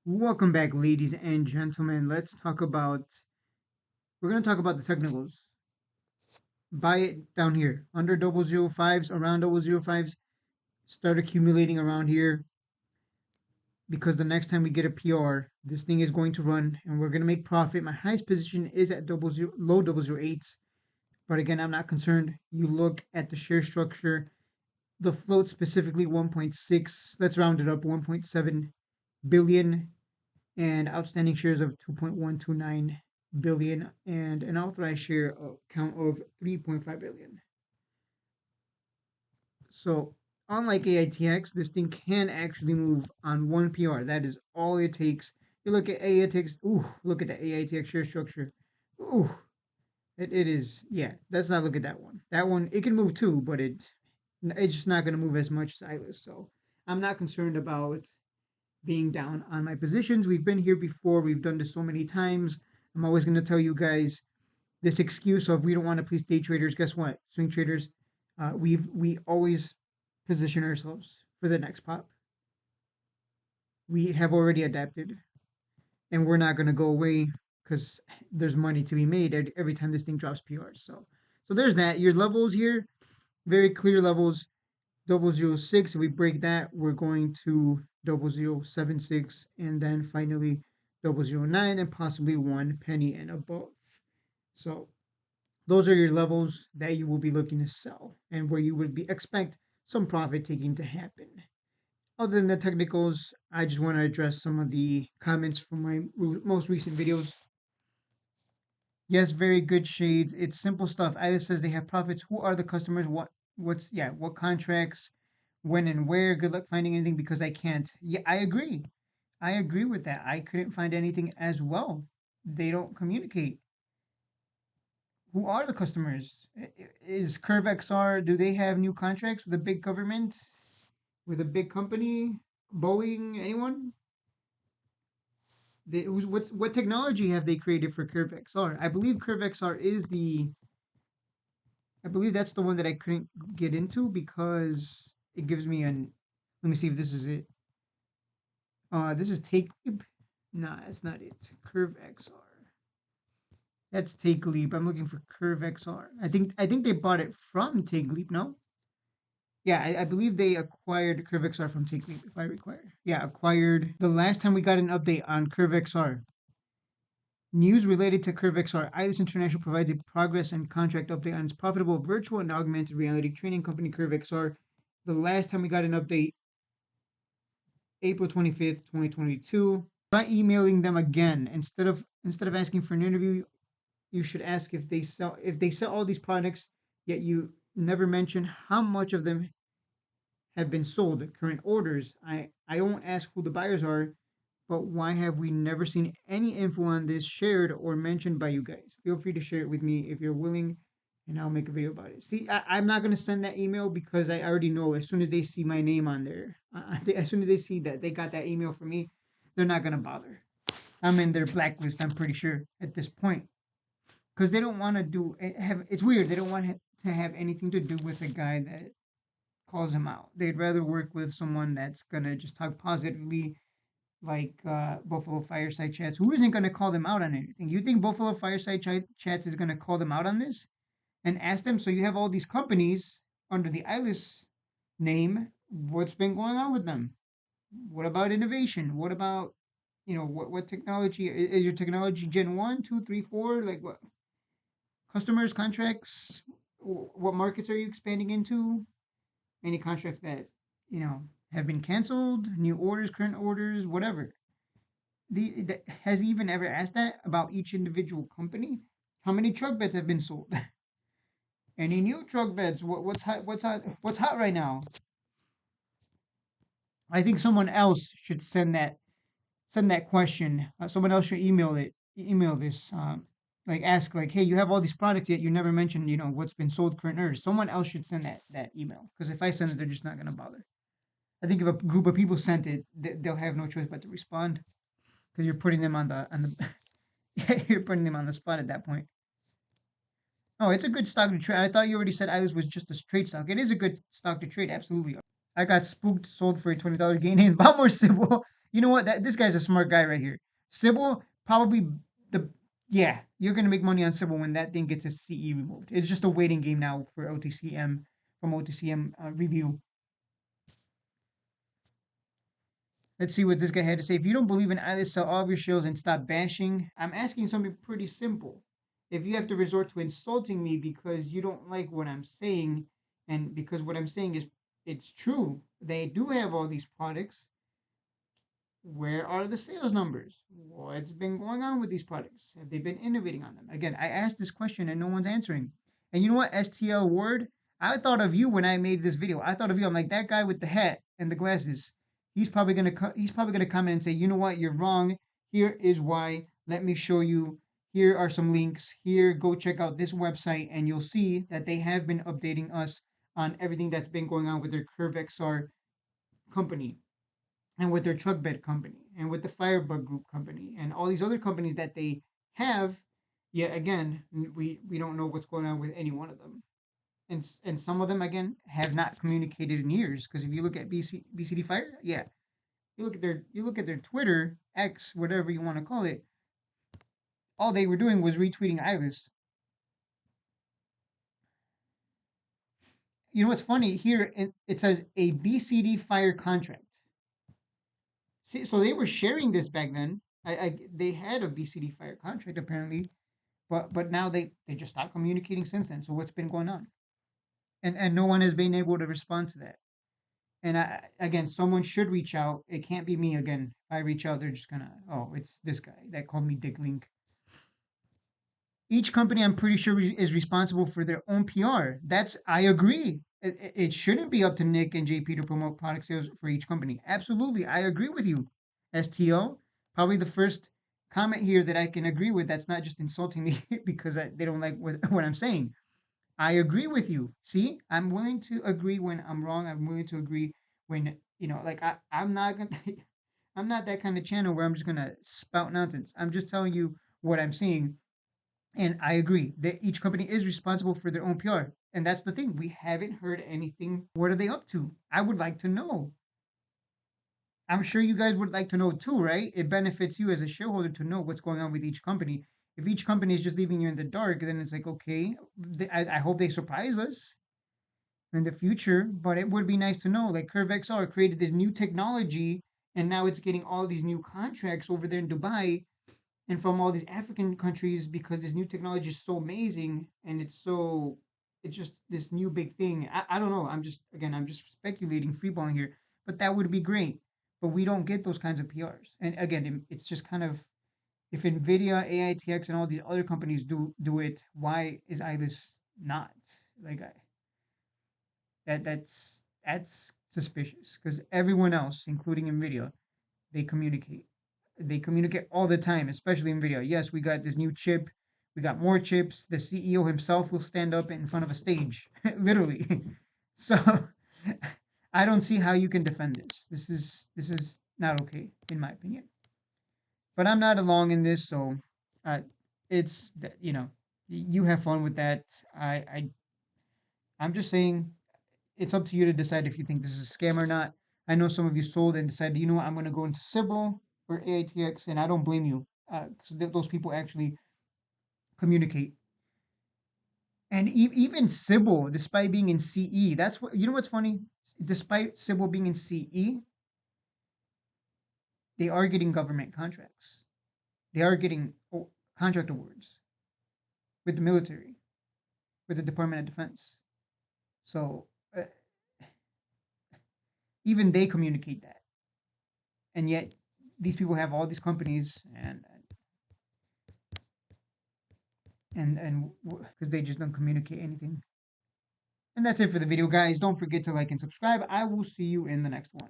Welcome back, ladies and gentlemen. We're going to talk about the technicals. Buy it down here, under 005s, around 005s. Start accumulating around here because the next time we get a PR, this thing is going to run and we're going to make profit. My highest position is at low 008s. But again, I'm not concerned. You look at the share structure, the float specifically 1.6, let's round it up, 1.7 billion, and outstanding shares of 2.129 billion and an authorized share count of 3.5 billion. So unlike AITX, this thing can actually move on one PR. That is all it takes. You look at AITX, ooh, look at the AITX share structure. Ooh, it is, yeah, let's not look at that one. That one, it can move too, but it's just not going to move as much as Ilus. So I'm not concerned about being down on my positions. We've been here before. We've done this so many times. I'm always going to tell you guys this excuse of we don't want to please day traders. Guess what? Swing traders, we always position ourselves for the next pop. We have already adapted, and we're not going to go away because there's money to be made every time this thing drops PRs. So there's that. Your levels here, very clear levels. 006. If we break that, we're going to 0076, and then finally 009, and possibly 1 penny and above. So those are your levels that you will be looking to sell and where you would be expect some profit taking to happen. Other than the technicals, I just want to address some of the comments from my most recent videos. Yes, very good shades. It's simple stuff. Either says they have profits. Who are the customers? What contracts, when and where? Good luck finding anything because I can't. Yeah, I agree. I agree with that. I couldn't find anything as well. They don't communicate. Who are the customers? Is Curve XR, do they have new contracts with a big government? With a big company? Boeing? Anyone? What technology have they created for Curve XR? I believe Curve XR is I believe that's the one that I couldn't get into because it gives me an. Let me see if this is it. This is Take Leap. Nah, that's not it. Curve XR. That's Take Leap. I'm looking for Curve XR. I think they bought it from Take Leap. No. Yeah, I believe they acquired Curve XR from Take Leap. If I require. Yeah, acquired. The last time we got an update on Curve XR, news related to Curve XR, Ilus International provides a progress and contract update on its profitable virtual and augmented reality training company Curve XR. The last time we got an update, April 25th, 2022. Try emailing them again. Instead of asking for an interview, you should ask if they sell all these products, yet you never mention how much of them have been sold, current orders. I don't ask who the buyers are, but why have we never seen any info on this shared or mentioned by you guys? Feel free to share it with me if you're willing, and I'll make a video about it. See, I'm not going to send that email because I already know as soon as they see my name on there, as soon as they see that they got that email from me, they're not going to bother. I'm in their blacklist, I'm pretty sure, at this point. Because they don't want to it's weird. They don't want to have anything to do with a guy that calls them out. They'd rather work with someone that's gonna just talk positively, like Buffalo Fireside Chats, who isn't gonna call them out on anything. You think Buffalo Fireside Chats is gonna call them out on this and ask them? So you have all these companies under the Ilus name. What's been going on with them? What about innovation? What about what technology is your technology Gen 1, 2, 3, 4? Like what customers, contracts? What markets are you expanding into? Any contracts that you know have been canceled, new orders, current orders, whatever. Has he even ever asked that about each individual company? How many truck beds have been sold? Any new truck beds? What's hot? What's hot? What's hot right now? I think someone else should send that question. Someone else should email this. Like ask like, hey, you have all these products yet you never mentioned, what's been sold, current orders. Someone else should send that email because if I send it, they're just not gonna bother. I think if a group of people sent it, they'll have no choice but to respond because you're putting them on the you're putting them on the spot at that point. Oh, it's a good stock to trade. I thought you already said Atlas was just a trade stock. It is a good stock to trade, absolutely. I got spooked, sold for a $20 gain in Vamos Civil. You know what? This guy's a smart guy right here. Sybil probably the yeah. You're gonna make money on Sybil when that thing gets its CE removed. It's just a waiting game now for OTCM from OTCM review. Let's see what this guy had to say. If you don't believe in Ilus, sell all of your shares and stop bashing. I'm asking something pretty simple. If you have to resort to insulting me because you don't like what I'm saying, and because what I'm saying is it's true, they do have all these products. Where are the sales numbers? What's been going on with these products? Have they been innovating on them? Again, I asked this question and no one's answering. And you know what, STL Word? I thought of you when I made this video. I thought of you. I'm like that guy with the hat and the glasses. He's probably gonna comment and say, you know what, you're wrong. Here is why. Let me show you. Here are some links. Here, go check out this website, and you'll see that they have been updating us on everything that's been going on with their Curve XR company and with their truck bed company and with the Firebug Group company and all these other companies that they have. Yet again, we don't know what's going on with any one of them. And some of them again have not communicated in years. Because if you look at BCD Fire, yeah, you look at their Twitter X, whatever you want to call it, all they were doing was retweeting Ilus. You know what's funny here? It says a BCD Fire contract. See, so they were sharing this back then. They had a BCD Fire contract apparently, but now they just stopped communicating since then. So what's been going on? And no one has been able to respond to that. And again, someone should reach out. It can't be me again. If I reach out, they're just gonna, oh, it's this guy that called me Dick Link. Each company, I'm pretty sure, is responsible for their own PR. I agree. It shouldn't be up to Nick and JP to promote product sales for each company. Absolutely, I agree with you. STO, probably the first comment here that I can agree with. That's not just insulting me because they don't like what I'm saying. I agree with you. See, I'm willing to agree when I'm wrong. I'm willing to agree when, like I'm not gonna, I'm not that kind of channel where I'm just gonna spout nonsense. I'm just telling you what I'm seeing, and I agree that each company is responsible for their own PR. And that's the thing. We haven't heard anything. What are they up to? I would like to know. I'm sure you guys would like to know too, right? It benefits you as a shareholder to know what's going on with each company. If each company is just leaving you in the dark, then it's like, okay, I hope they surprise us in the future. But it would be nice to know, like Curve XR created this new technology, and now it's getting all these new contracts over there in Dubai and from all these African countries because this new technology is so amazing and it's just this new big thing. I don't know. I'm just speculating, freeballing here, but that would be great. But we don't get those kinds of PRs. And again, it's just kind of if Nvidia, AITX, and all these other companies do it, why is ILIS not? Like that's suspicious because everyone else, including Nvidia, they communicate. They communicate all the time, especially in video. Yes, we got this new chip. We got more chips. The CEO himself will stand up in front of a stage, literally. So I don't see how you can defend this. This is not okay, in my opinion. But I'm not along in this, so uh, it's you have fun with that. I'm just saying it's up to you to decide if you think this is a scam or not. I know some of you sold and decided, you know what, I'm going to go into Sybil or AITX, and I don't blame you because those people actually communicate. And even Sybil, despite being in CE, that's what you know. What's funny? Despite Sybil being in CE, they are getting government contracts. They are getting contract awards with the military, with the Department of Defense. So even they communicate that, and yet these people have all these companies and because they just don't communicate anything. And that's it for the video, guys. Don't forget to like and subscribe. I will see you in the next one.